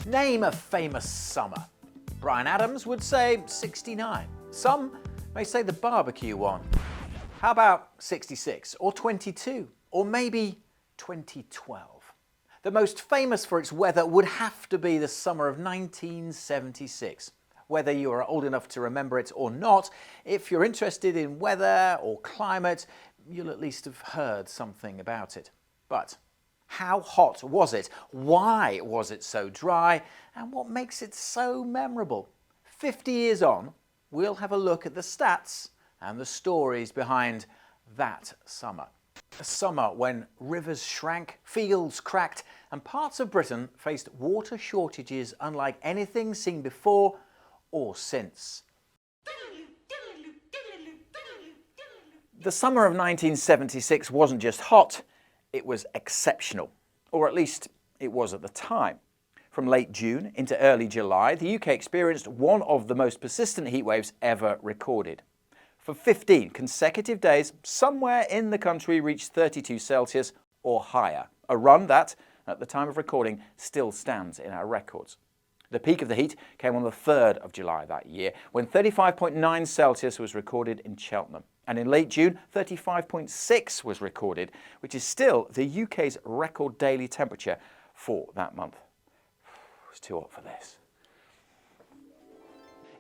Name a famous summer. Bryan Adams would say 69. Some may say the barbecue one. How about 66 or 22 or maybe 2012? The most famous for its weather would have to be the summer of 1976. Whether you are old enough to remember it or not, if you're interested in weather or climate, you'll at least have heard something about it. But how hot was it? Why was it so dry? And what makes it so memorable? 50 years on, we'll have a look at the stats and the stories behind that summer. A summer when rivers shrank, fields cracked, and parts of Britain faced water shortages unlike anything seen before or since. The summer of 1976 wasn't just hot, it was exceptional, or at least it was at the time. From late June into early July, the UK experienced one of the most persistent heatwaves ever recorded. For 15 consecutive days, somewhere in the country reached 32 Celsius or higher, a run that, at the time of recording, still stands in our records. The peak of the heat came on the 3rd of July that year, when 35.9 Celsius was recorded in Cheltenham. And in late June, 35.6 was recorded, which is still the UK's record daily temperature for that month. It's too hot for this.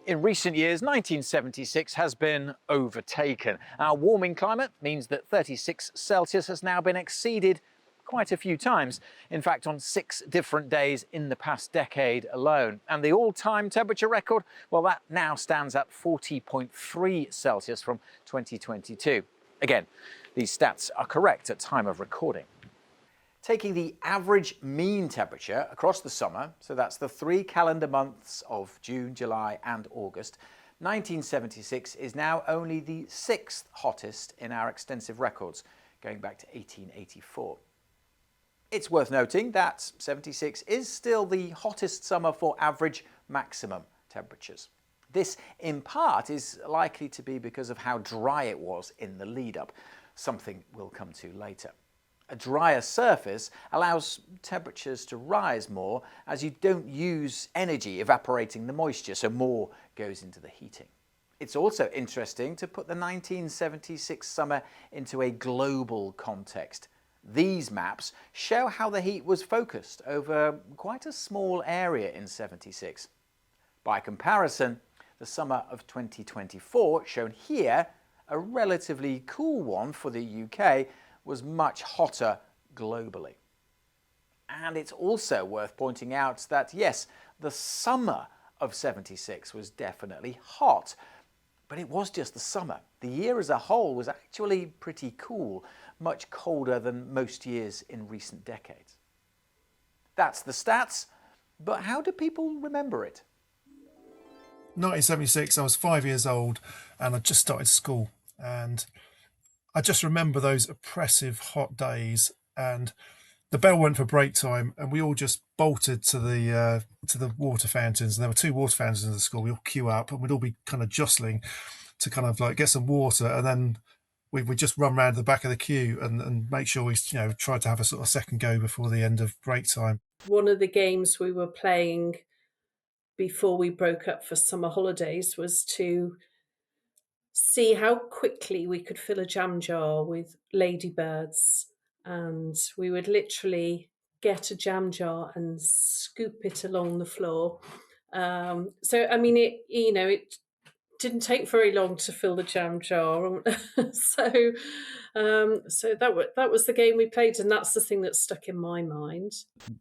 In recent years, 1976 has been overtaken. Our warming climate means that 36 Celsius has now been exceeded quite a few times. In fact, on 6 different days in the past decade alone. And the all-time temperature record, well, that now stands at 40.3 Celsius from 2022. Again, these stats are correct at time of recording. Taking the average mean temperature across the summer, so that's the 3 calendar months of June, July and August, 1976 is now only the 6th hottest in our extensive records, going back to 1884. It's worth noting that 76 is still the hottest summer for average maximum temperatures. This, in part, is likely to be because of how dry it was in the lead-up, something we'll come to later. A drier surface allows temperatures to rise more as you don't use energy evaporating the moisture, so more goes into the heating. It's also interesting to put the 1976 summer into a global context. These maps show how the heat was focused over quite a small area in 76. By comparison, the summer of 2024, shown here, a relatively cool one for the UK, was much hotter globally. And it's also worth pointing out that, yes, the summer of 76 was definitely hot, but it was just the summer. The year as a whole was actually pretty cool, much colder than most years in recent decades. That's the stats, but how do people remember it? 1976, I was 5 years old and I just started school, and I just remember those oppressive hot days, and the bell went for break time and we all just bolted to the water fountains, and there were 2 water fountains in the school. We all queue up and we'd all be kind of jostling to kind of like get some water, and then we would just run round the back of the queue and make sure we tried to have a sort of second go before the end of break time. One of the games we were playing before we broke up for summer holidays was to see how quickly we could fill a jam jar with ladybirds, and we would literally get a jam jar and scoop it along the floor. So I mean, it didn't take very long to fill the jam jar. so that was the game we played, and that's the thing that stuck in my mind.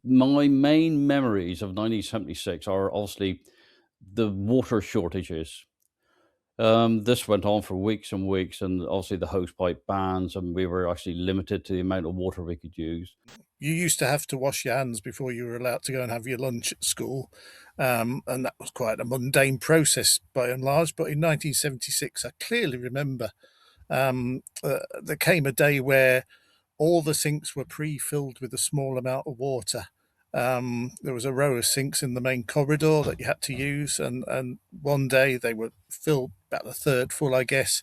My main memories of 1976 are obviously the water shortages. This went on for weeks and weeks, and obviously the hosepipe bans, and we were actually limited to the amount of water we could use. You used to have to wash your hands before you were allowed to go and have your lunch at school, and that was quite a mundane process by and large. But in 1976, I clearly remember there came a day where all the sinks were pre-filled with a small amount of water. There was a row of sinks in the main corridor that you had to use, and one day they were filled about a third full, I guess,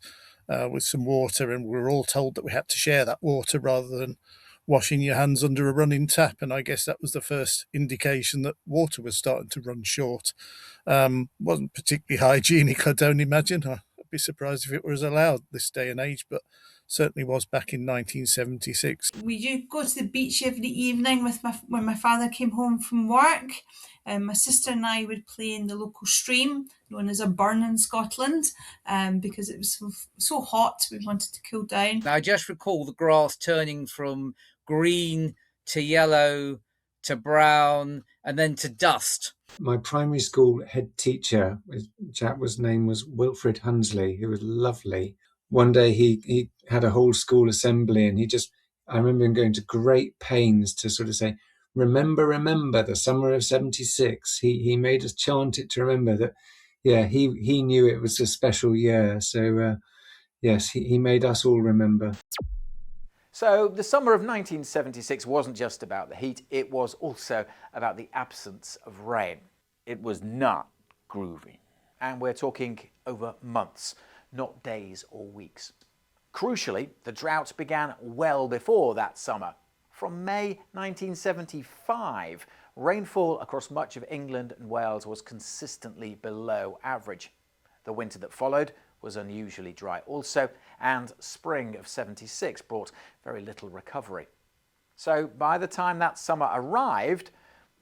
with some water, and we were all told that we had to share that water rather than washing your hands under a running tap, and I guess that was the first indication that water was starting to run short. Wasn't particularly hygienic, I don't imagine. I'd be surprised if it was allowed this day and age, but certainly was back in 1976. We used go to the beach every evening when my father came home from work. My sister and I would play in the local stream, known as a burn in Scotland, because it was so hot, we wanted to cool down. Now, I just recall the grass turning from green to yellow to brown and then to dust. My primary school head teacher, his name was Wilfred Hunsley, who was lovely. One day he had a whole school assembly, and I remember him going to great pains to sort of say, remember the summer of 76. He made us chant it to remember that, yeah, he knew it was a special year. So, yes, he made us all remember. So the summer of 1976 wasn't just about the heat, it was also about the absence of rain. It was not groovy. And we're talking over months, not days or weeks. Crucially, the drought began well before that summer. From May 1975, rainfall across much of England and Wales was consistently below average. The winter that followed was unusually dry also, and spring of 76 brought very little recovery. So by the time that summer arrived,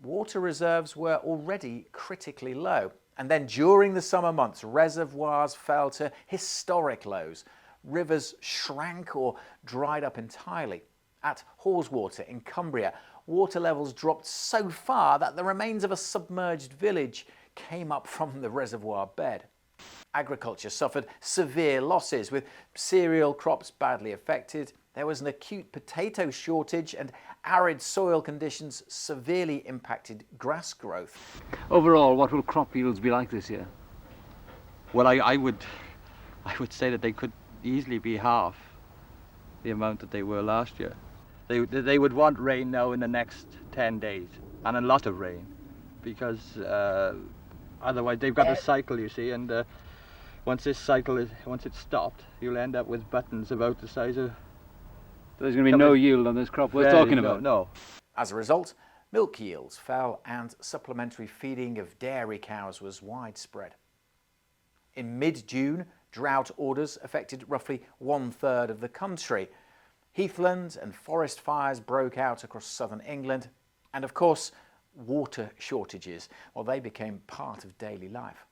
water reserves were already critically low. And then during the summer months, reservoirs fell to historic lows. Rivers shrank or dried up entirely. At Haweswater in Cumbria, water levels dropped so far that the remains of a submerged village came up from the reservoir bed. Agriculture suffered severe losses, with cereal crops badly affected. There was an acute potato shortage, and arid soil conditions severely impacted grass growth. Overall, what will crop yields be like this year? Well, I would say that they could easily be half the amount that they were last year. They would want rain now in the next 10 days, and a lot of rain, because otherwise they've got a cycle, you see, and once it's stopped, you'll end up with buttons about the size of... There's going to be no yield on this crop we're talking about. No. As a result, milk yields fell and supplementary feeding of dairy cows was widespread. In mid-June, drought orders affected roughly 1/3 of the country. Heathland and forest fires broke out across southern England, and of course, water shortages, well, they became part of daily life.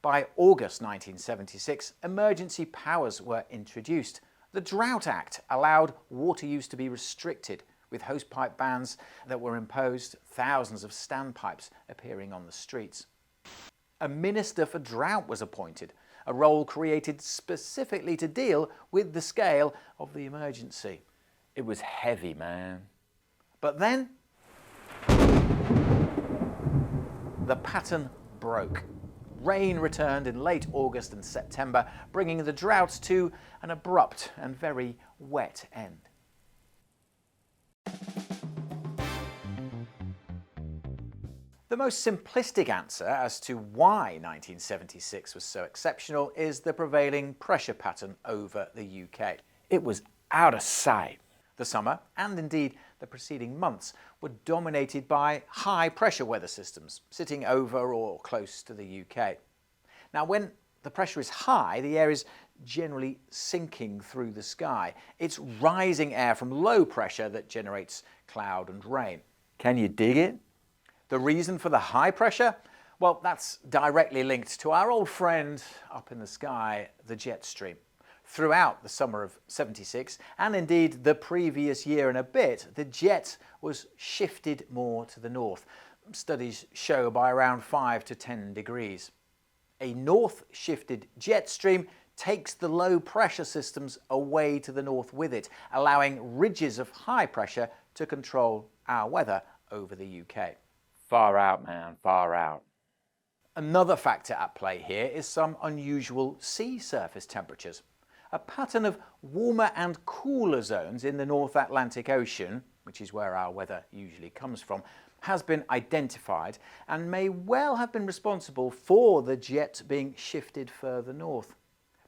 By August 1976, emergency powers were introduced. The Drought Act allowed water use to be restricted, with hosepipe bans that were imposed, thousands of standpipes appearing on the streets. A Minister for Drought was appointed, a role created specifically to deal with the scale of the emergency. It was heavy, man. But then, the pattern broke. Rain returned in late August and September, bringing the drought to an abrupt and very wet end. The most simplistic answer as to why 1976 was so exceptional is the prevailing pressure pattern over the UK. It was out of sight. The summer, and indeed the preceding months, were dominated by high pressure weather systems sitting over or close to the UK. Now, when the pressure is high, the air is generally sinking through the sky. It's rising air from low pressure that generates cloud and rain. Can you dig it? The reason for the high pressure? Well, that's directly linked to our old friend up in the sky, the jet stream. Throughout the summer of 76, and indeed the previous year and a bit, the jet was shifted more to the north. Studies show by around 5 to 10 degrees. A north-shifted jet stream takes the low pressure systems away to the north with it, allowing ridges of high pressure to control our weather over the UK. Far out, man, far out. Another factor at play here is some unusual sea surface temperatures. A pattern of warmer and cooler zones in the North Atlantic Ocean, which is where our weather usually comes from, has been identified and may well have been responsible for the jet being shifted further north.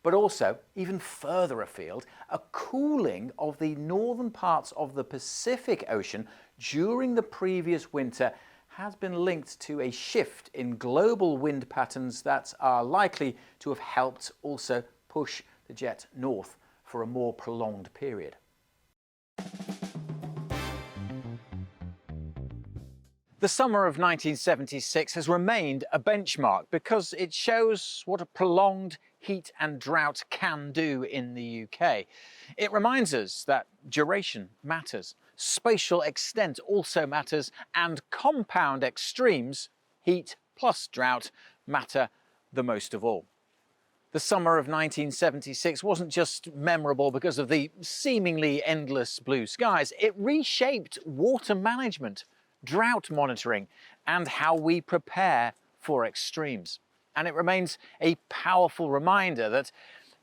but also, even further afield, a cooling of the northern parts of the Pacific Ocean during the previous winter has been linked to a shift in global wind patterns that are likely to have helped also push the jet north for a more prolonged period. The summer of 1976 has remained a benchmark because it shows what a prolonged heat and drought can do in the UK. It reminds us that duration matters, spatial extent also matters, and compound extremes, heat plus drought, matter the most of all. The summer of 1976 wasn't just memorable because of the seemingly endless blue skies. It reshaped water management, drought monitoring, and how we prepare for extremes. And it remains a powerful reminder that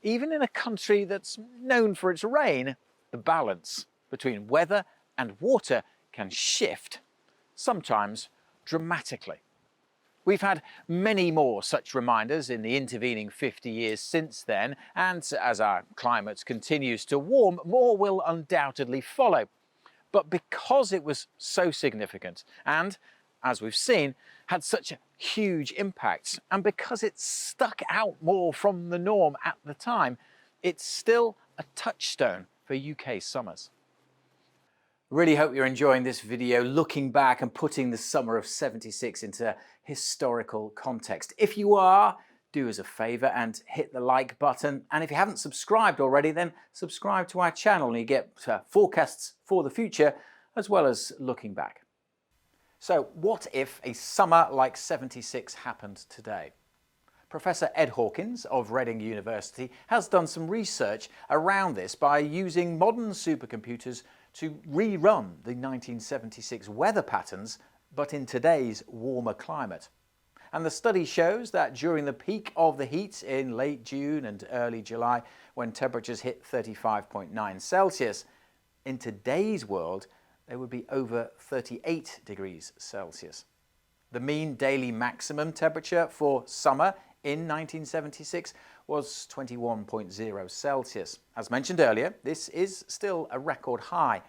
even in a country that's known for its rain, the balance between weather and water can shift, sometimes dramatically. We've had many more such reminders in the intervening 50 years since then, and as our climate continues to warm, more will undoubtedly follow. But because it was so significant and, as we've seen, had such a huge impact, and because it stuck out more from the norm at the time, it's still a touchstone for UK summers. Really hope you're enjoying this video, looking back and putting the summer of '76 into historical context. If you are, do us a favour and hit the like button. And if you haven't subscribed already, then subscribe to our channel and you get forecasts for the future as well as looking back. So what if a summer like '76 happened today? Professor Ed Hawkins of Reading University has done some research around this by using modern supercomputers to rerun the 1976 weather patterns, but in today's warmer climate. And the study shows that during the peak of the heat in late June and early July, when temperatures hit 35.9 Celsius, in today's world, they would be over 38 degrees Celsius. The mean daily maximum temperature for summer in 1976 was 21.0 Celsius. As mentioned earlier, this is still a record high.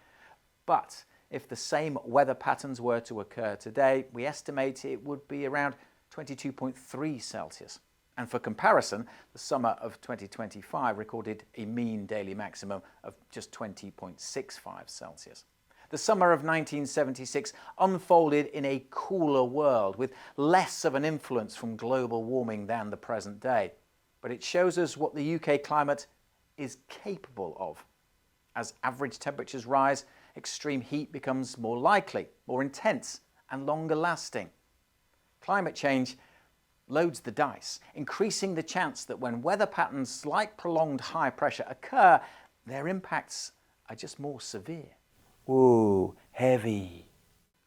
But if the same weather patterns were to occur today, we estimate it would be around 22.3 Celsius. And for comparison, the summer of 2025 recorded a mean daily maximum of just 20.65 Celsius. The summer of 1976 unfolded in a cooler world with less of an influence from global warming than the present day. But it shows us what the UK climate is capable of. As average temperatures rise, extreme heat becomes more likely, more intense and longer lasting. Climate change loads the dice, increasing the chance that when weather patterns like prolonged high pressure occur, their impacts are just more severe. Ooh, heavy.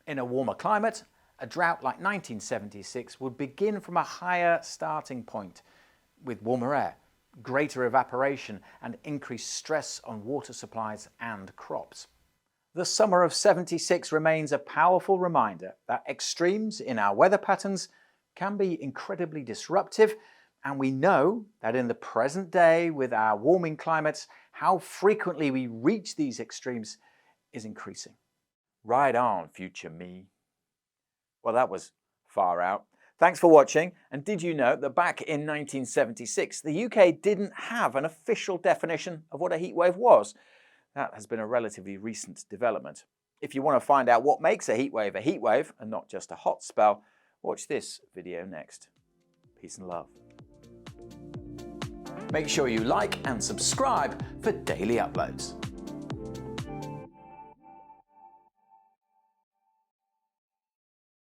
In a warmer climate, a drought like 1976 would begin from a higher starting point with warmer air, greater evaporation and increased stress on water supplies and crops. The summer of '76 remains a powerful reminder that extremes in our weather patterns can be incredibly disruptive, and we know that in the present day with our warming climates, how frequently we reach these extremes is increasing. Right on, future me. Well, that was far out. Thanks for watching, and did you know that back in 1976 the UK didn't have an official definition of what a heatwave was? That has been a relatively recent development. If you want to find out what makes a heatwave and not just a hot spell, watch this video next. Peace and love. Make sure you like and subscribe for daily uploads.